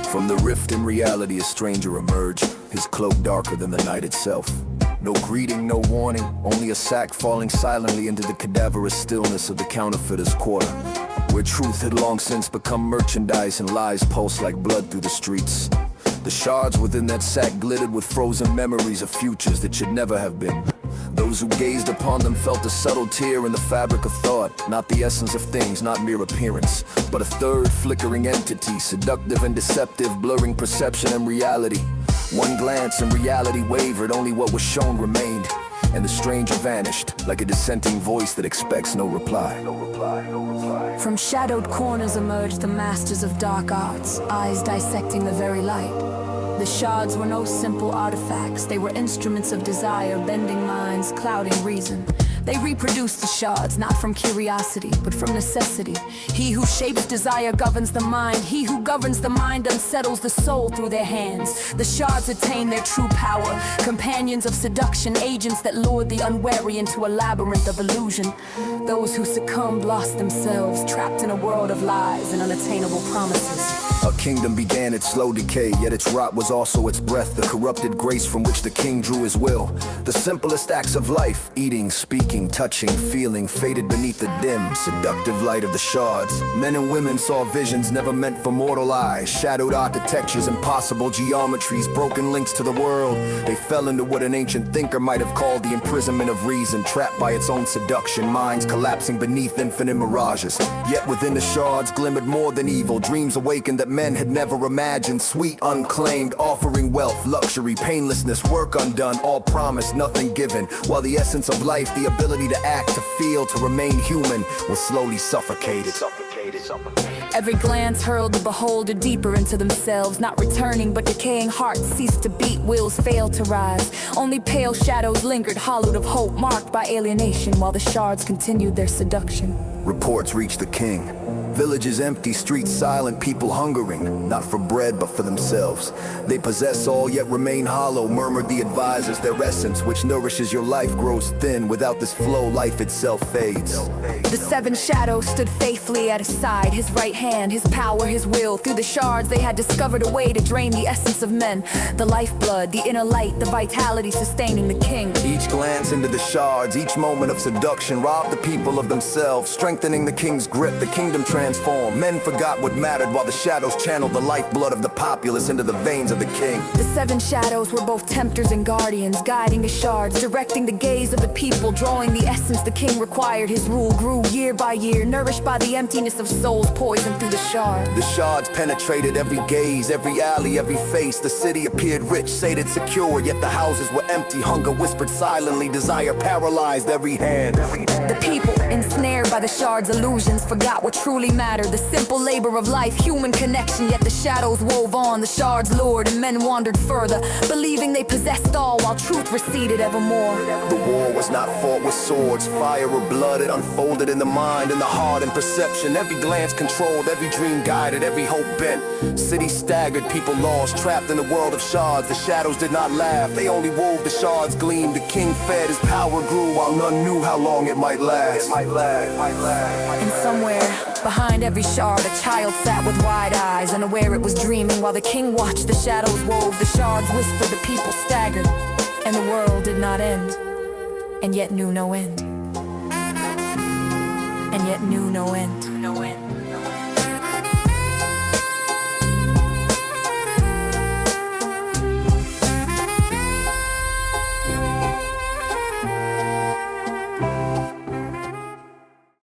From the rift in reality, a stranger emerged, his cloak darker than the night itself. No greeting, no warning, only a sack falling silently into the cadaverous stillness of the counterfeiter's quarter, where truth had long since become merchandise and lies pulse like blood through the streets. The shards within that sack glittered with frozen memories of futures that should never have been. Those who gazed upon them felt a subtle tear in the fabric of thought, not the essence of things, not mere appearance, but a third flickering entity, seductive and deceptive, blurring perception and reality. One glance and reality wavered, only what was shown remained, and the stranger vanished, like a dissenting voice that expects no reply. From shadowed corners emerged the masters of dark arts, eyes dissecting the very light. The shards were no simple artifacts, they were instruments of desire, bending minds, clouding reason. They reproduced the shards, not from curiosity, but from necessity. He who shapes desire governs the mind. He who governs the mind unsettles the soul through their hands. The shards attain their true power, companions of seduction, agents that lured the unwary into a labyrinth of illusion. Those who succumbed lost themselves, trapped in a world of lies and unattainable promises. A kingdom began its slow decay, yet its rot was also its breath, the corrupted grace from which the king drew his will. The simplest acts of life, eating, speaking, touching, feeling, faded beneath the dim, seductive light of the shards. Men and women saw visions never meant for mortal eyes, shadowed architectures, impossible geometries, broken links to the world. They fell into what an ancient thinker might have called the imprisonment of reason, trapped by its own seduction, minds collapsing beneath infinite mirages. Yet within the shards glimmered more than evil, dreams awakened that men had never imagined, sweet, unclaimed, offering wealth, luxury, painlessness, work undone, all promised, nothing given, while the essence of life, the ability to act, to feel, to remain human, was slowly suffocated. Every glance hurled the beholder deeper into themselves, not returning, but decaying hearts ceased to beat, wills failed to rise. Only pale shadows lingered, hollowed of hope, marked by alienation, while the shards continued their seduction. Reports reached the king. Villages empty, streets silent, people hungering, not for bread but for themselves. They possess all yet remain hollow, murmured the advisors. Their essence, which nourishes your life, grows thin. Without this flow, life itself fades. The seven shadows stood faithfully at his side, his right hand, his power, his will. Through the shards they had discovered a way to drain the essence of men, the lifeblood, the inner light, the vitality sustaining the king. Each glance into the shards, each moment of seduction, robbed the people of themselves, strengthening the king's grip. The kingdom transformed. Men forgot what mattered, while the shadows channeled the lifeblood of the populace into the veins of the king. The seven shadows were both tempters and guardians, guiding the shards, directing the gaze of the people, drawing the essence the king required. His rule grew year by year, nourished by the emptiness of souls poisoned through the shards. The shards penetrated every gaze, every alley, every face. The city appeared rich, sated, secure, yet the houses were empty. Hunger whispered silently, desire paralyzed every hand. The people, ensnared by the shards' illusions, forgot what truly mattered, the simple labor of life, human connection. Yet the shadows wove on, the shards lured, and men wandered further, believing they possessed all while truth receded evermore. The war was not fought with swords, fire or blood. It unfolded in the mind, in the heart and perception. Every glance controlled, every dream guided, every hope bent. Cities staggered, people lost, trapped in the world of shards. The shadows did not laugh, they only wove. The shards gleamed, the king fed, his power grew, while none knew how long it might last. And somewhere behind every shard, a child sat with wide eyes, unaware it was dreaming, while the king watched the shadows wove. The shards whispered, the people staggered, and the world did not end, and yet knew no end. And yet knew no end.